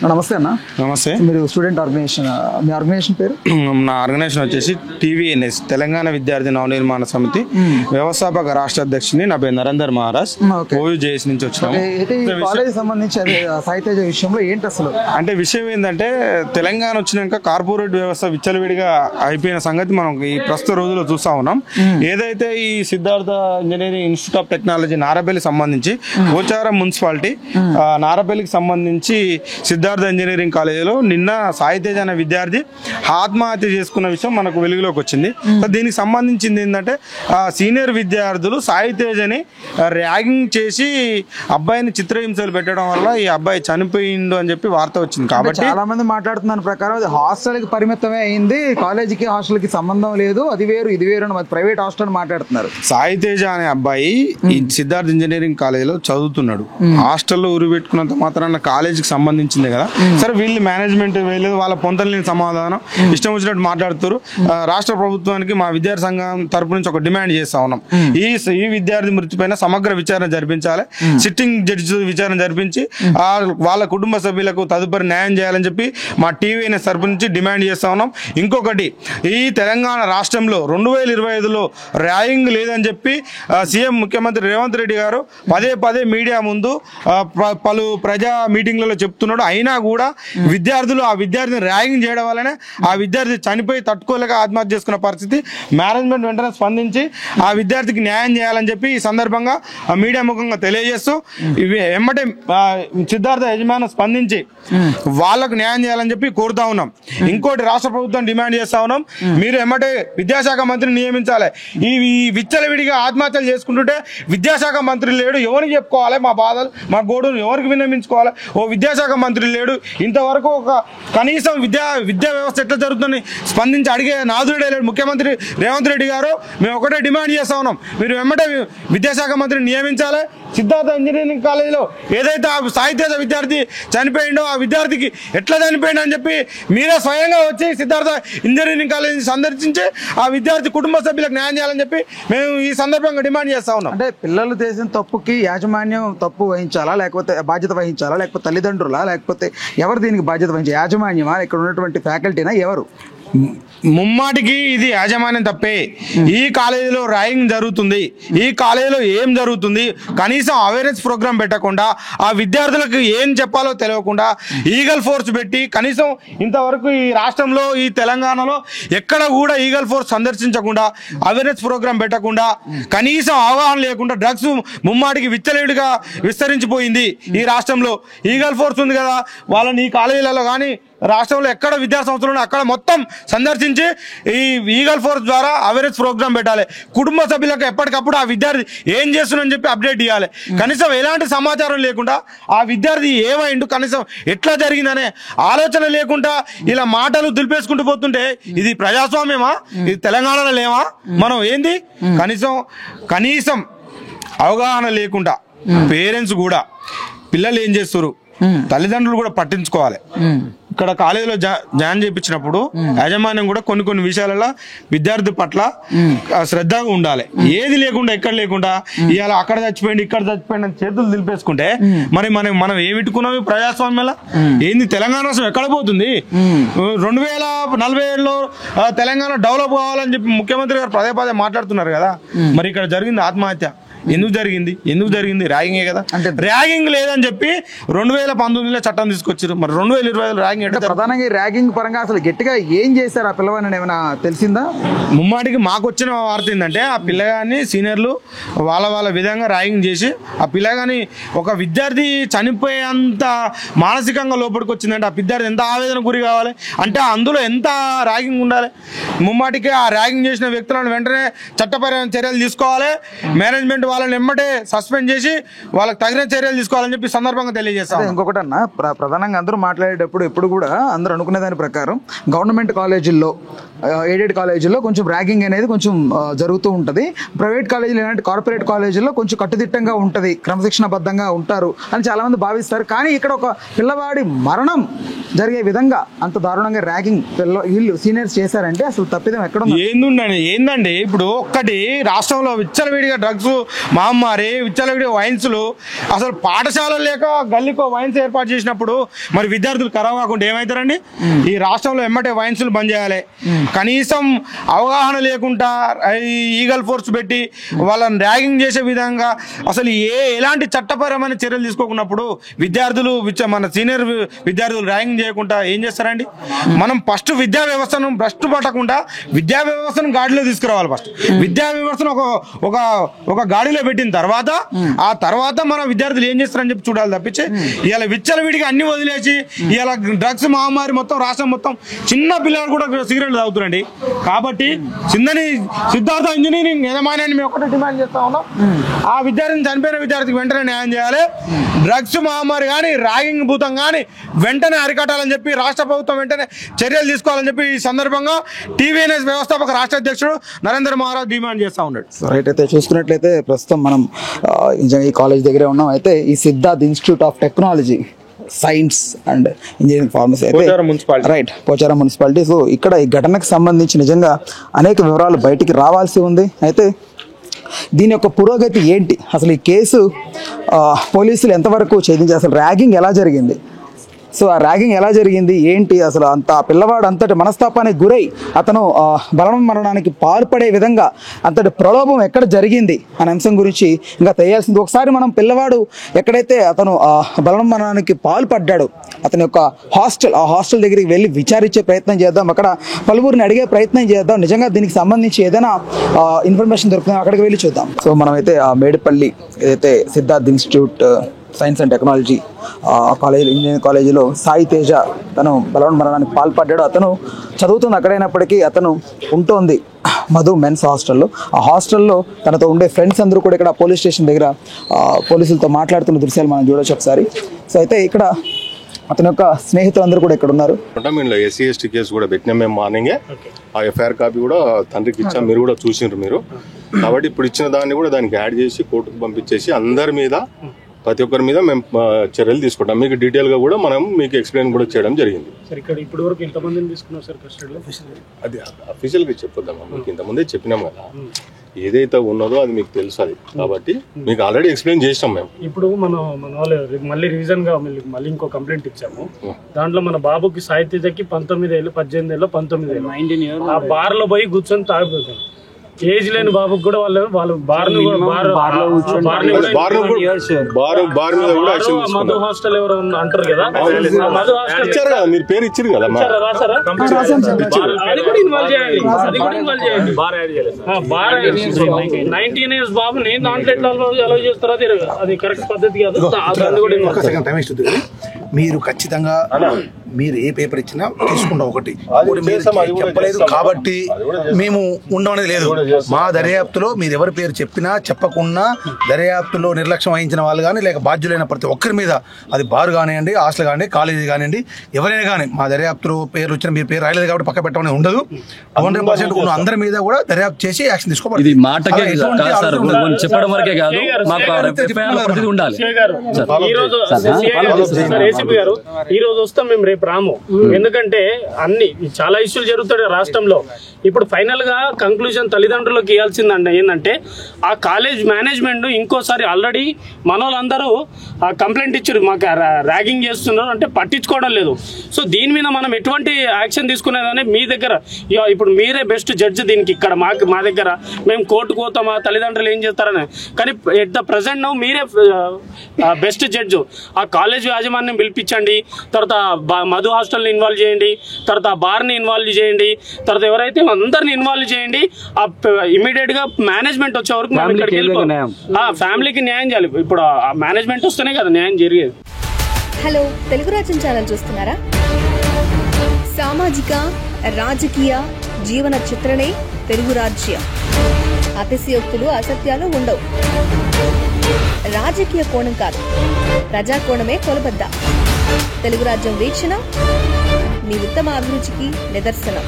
నమస్తే అన్న. నమస్తే. మీరు స్టూడెంట్ ఆర్గనైజేషన్, మీ ఆర్గనైజేషన్ పేరు? నా ఆర్గనైజేషన్ వచ్చేసి TVNS తెలంగాణ విద్యార్థి నవనిర్మాణ సమితి వ్యవస్థాపక రాష్ట్ర అధ్యక్షుని. నా పేరు నరేందర్ మహారాజ్. OUJS నుంచి వచ్చినాము. కాలేజ్ సంబంధించి సాహిత్య విషయంలో ఏంటి అసలు అంటే విషయం ఏంటంటే, తెలంగాణ వచ్చినాక కార్పొరేట్ వ్యవస్థ విచ్చలవిడిగా అయిపోయిన సంగతి మనం ఈ ప్రస్తుత రోజుల్లో చూస్తా ఉన్నాం. ఏదైతే ఈ Siddhartha engineering institute of technology నారపల్లికి సంబంధించి పోచారం మున్సిపాలిటీ నారపల్లికి సంబంధించి సిద్ధార్థ ఇంజనీరింగ్ కాలేజీలో నిన్న సాయితేజ అనే విద్యార్థి ఆత్మహత్య చేసుకున్న విషయం మనకు వెలుగులోకి వచ్చింది. దీనికి సంబంధించింది ఏంటంటే, సీనియర్ విద్యార్థులు సాయితేజని ర్యాగింగ్ చేసి అబ్బాయిని చిత్రహింసలు పెట్టడం వల్ల ఈ అబ్బాయి చనిపోయిండు అని చెప్పి వార్త వచ్చింది. కాబట్టి చాలా మంది మాట్లాడుతున్న ప్రకారం అది హాస్టల్కి పరిమితమే అయింది, కాలేజీకి హాస్టల్కి సంబంధం లేదు, అది వేరు ఇది వేరు అని ప్రైవేట్ హాస్టల్ మాట్లాడుతున్నారు. సాయితేజ అనే అబ్బాయి ఈ సిద్ధార్థ ఇంజనీరింగ్ కాలేజీలో చదువుతున్నాడు. హాస్టల్లో ఊరు పెట్టుకున్నంత మాత్రాన కాలేజీకి సంబంధించింది కదా. సరే, వీళ్ళు మేనేజ్మెంట్ వేయలేదు, వాళ్ళ పొంతలేని సమాధానం ఇష్టం వచ్చినట్టు మాట్లాడుతారు. రాష్ట్ర ప్రభుత్వానికి మా విద్యార్థి సంఘం తరపు నుంచి ఒక డిమాండ్ చేస్తా ఉన్నాం. ఈ విద్యార్థి మృతిపైన సమగ్ర విచారణ జరిపించాలి. సిట్టింగ్ జడ్జి విచారణ జరిపించి వాళ్ళ కుటుంబ సభ్యులకు తదుపరి న్యాయం చేయాలని చెప్పి మా TVNS తరపు నుంచి డిమాండ్ చేస్తా ఉన్నాం. ఇంకొకటి, ఈ తెలంగాణ రాష్ట్రంలో 2025లో ర్యాగింగ్ లేదని చెప్పి సీఎం ముఖ్యమంత్రి రేవంత్ రెడ్డి గారు పదే మీడియా ముందు పలు ప్రజా మీటింగ్లలో చెప్తున్నాడు. అయినా కూడా విద్యార్థులు ఆ విద్యార్థిని ర్యాగింగ్ చేయడం వల్లనే ఆ విద్యార్థి చనిపోయి తట్టుకోలేక ఆత్మహత్య చేసుకున్న పరిస్థితి. మేనేజ్మెంట్ వెంటనే స్పందించి ఆ విద్యార్థికి న్యాయం చేయాలని చెప్పి ఈ సందర్భంగా మీడియా ముఖంగా తెలియజేస్తూ ఎమ్మటే సిద్ధార్థ యజమాని స్పందించి వాళ్ళకు న్యాయం చేయాలని చెప్పి కోరుతా ఉన్నాం. ఇంకోటి, రాష్ట్ర ప్రభుత్వం డిమాండ్ చేస్తా ఉన్నాం, మీరు ఎమ్మటే విద్యాశాఖ మంత్రిని నియమించాలి. ఈ విచ్చలవిడిగా ఆత్మహత్యలు చేసుకుంటుంటే విద్యాశాఖ మంత్రి లేడు, ఎవరికి చెప్పుకోవాలి మా బాధలు మా గోడును ఎవరికి విన్నమించుకోవాలి? ఓ విద్యాశాఖ మంత్రి లేడు. ఇంతవరకు ఒక కనీసం విద్యా వ్యవస్థ ఎట్లా జరుగుతుందని స్పందించి అడిగే నాదుడే లేడు ముఖ్యమంత్రి రేవంత్ రెడ్డి గారు. మేము ఒకటే డిమాండ్ చేస్తా ఉన్నాం, మీరు వెంబడే విద్యాశాఖ మంత్రిని నియమించాలి. సిద్ధార్థ ఇంజనీరింగ్ కాలేజీలో ఏదైతే ఆ సాహిత్య విద్యార్థి చనిపోయిండో ఆ విద్యార్థికి ఎట్లా చనిపోయిండో అని చెప్పి మీరే స్వయంగా వచ్చి సిద్ధార్థ ఇంజనీరింగ్ కాలేజీని సందర్శించి ఆ విద్యార్థి కుటుంబ సభ్యులకు న్యాయం చేయాలని చెప్పి మేము ఈ సందర్భంగా డిమాండ్ చేస్తా ఉన్నాం. అంటే పిల్లలు చేసిన తప్పుకి యాజమాన్యం తప్పు వహించాలా, లేకపోతే బాధ్యత వహించాలా, లేకపోతే తల్లిదండ్రులా, లేకపోతే ఎవరు దీనికి బాధ్యత వహించాలి? యాజమాన్యమా, ఇక్కడ ఉన్నటువంటి ఫ్యాకల్టీనా, ఎవరు? ముమ్మాటికి ఇది యాజమాన్యం తప్పే. ఈ కాలేజీలో ర్యాగింగ్ జరుగుతుంది, ఈ కాలేజీలో ఏం జరుగుతుంది కనీసం అవేర్నెస్ ప్రోగ్రామ్ పెట్టకుండా, ఆ విద్యార్థులకు ఏం చెప్పాలో తెలియకుండా ఈగల్ ఫోర్స్ పెట్టి కనీసం ఇంతవరకు ఈ రాష్ట్రంలో ఈ తెలంగాణలో ఎక్కడ కూడా ఈగల్ ఫోర్స్ సందర్శించకుండా, అవేర్నెస్ ప్రోగ్రామ్ పెట్టకుండా, కనీసం అవగాహన లేకుండా డ్రగ్స్ ముమ్మాటికి విచ్చలవిడిగా విస్తరించిపోయింది ఈ రాష్ట్రంలో. ఈగల్ ఫోర్స్ ఉంది కదా, వాళ్ళని ఈ కాలేజీలలో కానీ రాష్ట్రంలో ఎక్కడ విద్యా సంస్థలు అక్కడ మొత్తం సందర్శించి ఈ ఈగల్ ఫోర్స్ ద్వారా అవేర్నెస్ ప్రోగ్రామ్ పెట్టాలి. కుటుంబ సభ్యులకు ఎప్పటికప్పుడు ఆ విద్యార్థి ఏం చేస్తుందని చెప్పి అప్డేట్ ఇవ్వాలి. కనీసం ఎలాంటి సమాచారం లేకుండా ఆ విద్యార్థి ఏమైండు, కనీసం ఎట్లా జరిగిందనే ఆలోచన లేకుండా ఇలా మాటలు దులిపేసుకుంటూ పోతుంటే ఇది ప్రజాస్వామ్యమా? ఇది తెలంగాణలో లేవా? మనం ఏంది? కనీసం అవగాహన లేకుండా పేరెంట్స్ కూడా పిల్లలు ఏం చేస్తారు, తల్లిదండ్రులు కూడా పట్టించుకోవాలి. ఇక్కడ కాలేజీలో జాయిన్ చేయించినప్పుడు యాజమాన్యం కూడా కొన్ని విషయాలలో విద్యార్థి పట్ల శ్రద్ధగా ఉండాలి. ఏది లేకుండా ఎక్కడ లేకుండా ఇవాళ అక్కడ చచ్చిపోయింది ఇక్కడ చచ్చిపోయింది అని చేతులు దిలిపేసుకుంటే మరి మనం ఏమిట్టుకున్నాం ఈ ప్రజాస్వామ్యంలో? ఏంది తెలంగాణ రాష్ట్రం ఎక్కడ పోతుంది? 2047లో తెలంగాణ డెవలప్ కావాలని చెప్పి ముఖ్యమంత్రి గారు పదే మాట్లాడుతున్నారు కదా. మరి ఇక్కడ జరిగింది ఆత్మహత్య ఎందుకు జరిగింది? ర్యాగింగే కదా. ర్యాగింగ్ లేదని చెప్పి 2019లో చట్టం తీసుకొచ్చారు. మరి 2020లో ర్యాగింగ్ అంటే ప్రధానంగా ర్యాగింగ్ పరంగా అసలు గట్టిగా ఏం చేశారు ఆ పిల్లవాడిని ఏమైనా తెలిసిందా? ముమ్మాటికి మాకు వచ్చిన వార్త ఏంటంటే, ఆ పిల్లగాని సీనియర్లు వాళ్ళ విధంగా ర్యాగింగ్ చేసి ఆ పిల్లగాని ఒక విద్యార్థి చనిపోయేంత మానసికంగా లోపలికి వచ్చిందంటే ఆ విద్యార్థి ఎంత ఆవేదన గురి కావాలి అంటే అందులో ఎంత ర్యాగింగ్ ఉండాలి? ముమ్మాటికి ఆ ర్యాగింగ్ చేసిన వ్యక్తులను వెంటనే చట్టపరమైన చర్యలు తీసుకోవాలి. మేనేజ్మెంట్ వాళ్ళని ఎమ్మటే సస్పెండ్ చేసి వాళ్ళకి తగిన చర్యలు తీసుకోవాలని చెప్పి సందర్భంగా తెలియజేస్తాం. ఇంకొకటి అన్న, ప్రధానంగా అందరూ మాట్లాడేటప్పుడు ఎప్పుడు కూడా అందరూ అనుకునే దాని ప్రకారం గవర్నమెంట్ కాలేజీల్లో ఎయిడెడ్ కాలేజీల్లో కొంచెం ర్యాగింగ్ అనేది కొంచెం జరుగుతూ ఉంటుంది. ప్రైవేట్ కాలేజీలు ఇలాంటి కార్పొరేట్ కాలేజీల్లో కొంచెం కట్టుదిట్టంగా ఉంటుంది, క్రమశిక్షణబద్ధంగా ఉంటారు అని చాలామంది భావిస్తారు. కానీ ఇక్కడ ఒక పిల్లవాడి మరణం జరిగే విధంగా అంత దారుణంగా ర్యాగింగ్ వీళ్ళు సీనియర్స్ చేశారంటే అసలు తప్పిదం ఎక్కడ ఏందండి? ఇప్పుడు ఒక్కటి రాష్ట్రంలో విచ్చలవిడిగా డ్రగ్స్ మహమ్మారి, విచ్చలవిడిగా వైన్స్లు, అసలు పాఠశాల లేక గల్లీకో వైన్స్ ఏర్పాటు చేసినప్పుడు మరి విద్యార్థులు ఖరాబ్ కాకుండా ఏమవుతారండి? ఈ రాష్ట్రంలో ఎమ్మటే వైన్స్లు బంద్ చేయాలి. కనీసం అవగాహన లేకుండా ఈగల్ ఫోర్స్ పెట్టి వాళ్ళని ర్యాగింగ్ చేసే విధంగా అసలు ఎలాంటి చట్టపరమైన చర్యలు తీసుకోకున్నప్పుడు విద్యార్థులు మన సీనియర్ విద్యార్థులు ర్యాగింగ్ చేయకుండా ఏం చేస్తారండి? మనం ఫస్ట్ విద్యా వ్యవస్థను భ్రష్టు పట్టకుండా విద్యా వ్యవస్థను గాడిలో తీసుకురావాలి. ఫస్ట్ విద్యా వ్యవస్థను ఒక గాడిలో పెట్టిన తర్వాత ఆ తర్వాత మన విద్యార్థులు ఏం చేస్తారని చెప్పి చూడాలి తప్పించి ఇలా విచ్చలవిడిగా అన్ని వదిలేసి ఇలా డ్రగ్స్ మహమ్మారి మొత్తం రాష్ట్రం మొత్తం చిన్న పిల్లలు కూడా సిగరెట్లు తాగుతున్నారండి. కాబట్టి సిద్ధార్థ ఇంజనీరింగ్ యజమాన్యాన్ని మేము ఒకటే డిమాండ్ చేస్తా ఉన్నాం, ఆ విద్యార్థిని చనిపోయిన విద్యార్థికి వెంటనే న్యాయం చేయాలి. డ్రగ్స్ మహమ్మారి కానీ ర్యాగింగ్ భూతం కానీ వెంటనే అరికట్టాలని చెప్పి రాష్ట్ర ప్రభుత్వం వెంటనే చర్యలు తీసుకోవాలని చెప్పి ఈ సందర్భంగా టీవీఎన్ఎస్ వ్యవస్థాపక రాష్ట్ర అధ్యక్షుడు నరేంద్ర మహారాజ్ డిమాండ్ చేస్తూ ఉన్నాడు. రైట్, అయితే చూసుకున్నట్లయితే ప్రస్తుతం మనం ఈ కాలేజ్ దగ్గరే ఉన్నాం. అయితే ఈ Siddharth institute of technology, science and engineering pharmacy అయితే రైట్, పోచారం మున్సిపాలిటీ. సో ఇక్కడ ఈ ఘటనకు సంబంధించి నిజంగా అనేక వివరాలు బయటికి రావాల్సి ఉంది. అయితే దీని యొక్క పురోగతి ఏంటి, అసలు ఈ కేసు పోలీసులు ఎంతవరకు ఛేదించారు, అసలు ర్యాగింగ్ ఎలా జరిగింది, సో ఆ ర్యాగింగ్ ఎలా జరిగింది ఏంటి, అసలు అంత పిల్లవాడు అంతటి మనస్తాపానికి గురై అతను మరణానికి పాల్పడే విధంగా అంతటి ప్రలోభం ఎక్కడ జరిగింది అనే అంశం గురించి ఇంకా తెలియాల్సింది. ఒకసారి మనం పిల్లవాడు ఎక్కడైతే అతను మరణానికి పాల్పడ్డాడు అతని యొక్క ఆ హాస్టల్ దగ్గరికి వెళ్ళి విచారించే ప్రయత్నం చేద్దాం, అక్కడ పలువురిని అడిగే ప్రయత్నం చేద్దాం. నిజంగా దీనికి సంబంధించి ఏదైనా ఇన్ఫర్మేషన్ దొరుకుతుందో అక్కడికి వెళ్ళి చూద్దాం. సో మనమైతే ఆ మేడిపల్లి ఏదైతే Siddharth institute science and technology college, engineering కాలేజీలో సాయి తేజ తను మరణానికి పాల్పడ్డాడు. అతను చదువుతుంది అక్కడైనప్పటికీ అతను ఉంటుంది మధు మెన్స్ హాస్టల్లో. ఆ హాస్టల్లో తనతో ఉండే ఫ్రెండ్స్ అందరూ కూడా ఇక్కడ పోలీస్ స్టేషన్ దగ్గర పోలీసులతో మాట్లాడుతున్న దృశ్యాలు మనం చూడొచ్చు ఒకసారి. సో అయితే ఇక్కడ అతని యొక్క స్నేహితులందరూ కూడా ఇక్కడ ఉన్నారు. ఎస్సీ ఎస్టీ కేసు కూడా పెట్టినాం మేము మార్నింగే. ఆ ఎఫ్ఐఆర్ కాపీ కూడా తండ్రికి ఇచ్చాం, మీరు కూడా చూసిండ్రు మీరు. కాబట్టి ఇప్పుడు ఇచ్చిన దాన్ని కూడా దానికి యాడ్ చేసి కోర్టుకు పంపించేసి అందరి మీద ప్రతి ఒక్కరి మీద మేము చర్యలు తీసుకుంటాం. మీకు డీటెయిల్ గా కూడా మనం మీకు ఎక్స్ప్లెయిన్ కూడా చేయడం జరిగింది. అది అఫీషియల్ గా చెప్పొద్దాం, మీకు ఇంతకుముందే చెప్పినాం కదా, ఏదైతే ఉన్నదో అది మీకు తెలుసు. అది కాబట్టి మీకు ఆల్రెడీ ఎక్స్ప్లెయిన్ చేసినాం మేము. ఇప్పుడు మన వాళ్ళు మళ్ళీ రీజన్ గా మళ్ళీ ఇంకో కంప్లైంట్ ఇచ్చాము. దాంట్లో మన బాబుకి సాయి తేజకి 19 ఏళ్ళు, 18 ఏళ్ళు, 19 ఏళ్ళు 19 ఇయర్స్ ఆ బార్ లో పోయి కూర్చొని తాగిపోతాను. ఏజ్ లేని బాబుకి కూడా వాళ్ళు మధు హాస్టల్ ఎవరు అంటారు కదా, మధు హాస్టల్ మీరు పేరు ఇచ్చారు కదా, అది కూడా ఇన్వాల్వ్ చేయండి. అది కూడా ఇన్వాల్వ్ చేయండి. బార్ 19 ఇయర్స్ బాబుని దాంట్లో ఎట్లా అలౌ చేస్తారో అది కరెక్ట్ పద్ధతి కాదు. మీరు ఖచ్చితంగా మీరు ఏ పేపర్ ఇచ్చినా తీసుకుంటాం. ఒకటి చెప్పలేదు కాబట్టి మేము ఉండమనేది లేదు. మా దర్యాప్తులో మీరు ఎవరి పేరు చెప్పినా చెప్పకుండా దర్యాప్తులో నిర్లక్ష్యం వహించిన వాళ్ళు కానీ లేక బాధ్యులైన ప్రతి ఒక్కరి మీద, అది బార్ కానివ్వండి, హాస్టల్ కానివ్వండి, కాలేజీ కానివ్వండి, ఎవరైనా కానీ మా దర్యాప్తులో పేరు వచ్చిన మీరు పేరు రాయలేదు కాబట్టి పక్క పెట్టమని ఉండదు. 100% ఉన్న అందరి మీద కూడా దర్యాప్తు చేసి యాక్షన్ తీసుకోవాలి. ఈ రోజు వస్తాం మేము, రేపు రాము. ఎందుకంటే అన్ని చాలా ఇష్యూలు జరుగుతాయి రాష్ట్రంలో. ఇప్పుడు ఫైనల్ గా కంక్లూజన్ తల్లిదండ్రులకు ఇవ్వాల్సిందండి ఏంటంటే ఆ కాలేజ్ మేనేజ్మెంట్ ఇంకోసారి ఆల్రెడీ మన వాళ్ళందరూ కంప్లైంట్ ఇచ్చారు, మాకు ర్యాగింగ్ చేస్తున్నారు అంటే పట్టించుకోవడం లేదు. సో దీని మీద మనం ఎటువంటి యాక్షన్ తీసుకునేదని మీ దగ్గర ఇప్పుడు మీరే బెస్ట్ జడ్జి దీనికి. ఇక్కడ మా దగ్గర మేము కోర్టుకు పోతామా, తల్లిదండ్రులు ఏం చేస్తారని. కానీ ఎట్ ద ప్రజెంట్ నౌ మీరే బెస్ట్ జడ్జి. ఆ కాలేజ్ యాజమాన్యం పిలిపించండి, తర్వాత మధు హాస్టల్ని ఇన్వాల్వ్ చేయండి, తర్వాత ఆ బార్ని ఇన్వాల్వ్ చేయండి, తర్వాత ఎవరైతే అందరిని ఇన్వాల్వ్ చేయండి. ఇమీడియట్ గా మేనేజ్మెంట్ వచ్చే వరకు ఫ్యామిలీకి న్యాయం చేయాలి. ఇప్పుడు ఆ మేనేజ్మెంట్ వస్తేనే కదా న్యాయం జరిగేది. హలో, తెలుగు రాజ్యం ఛానల్ చూస్తున్నారా? సామాజిక రాజకీయ జీవన చిత్రణే తెలుగు రాజ్యం. అతిశయోక్తులు అసత్యాలు ఉండవు. రాజకీయ కోణం కాదు, ప్రజా కోణమే కొలబద్ద. తెలుగు రాజ్యం వీక్షణ మీ ఉత్తమ అభిరుచికి నిదర్శనం.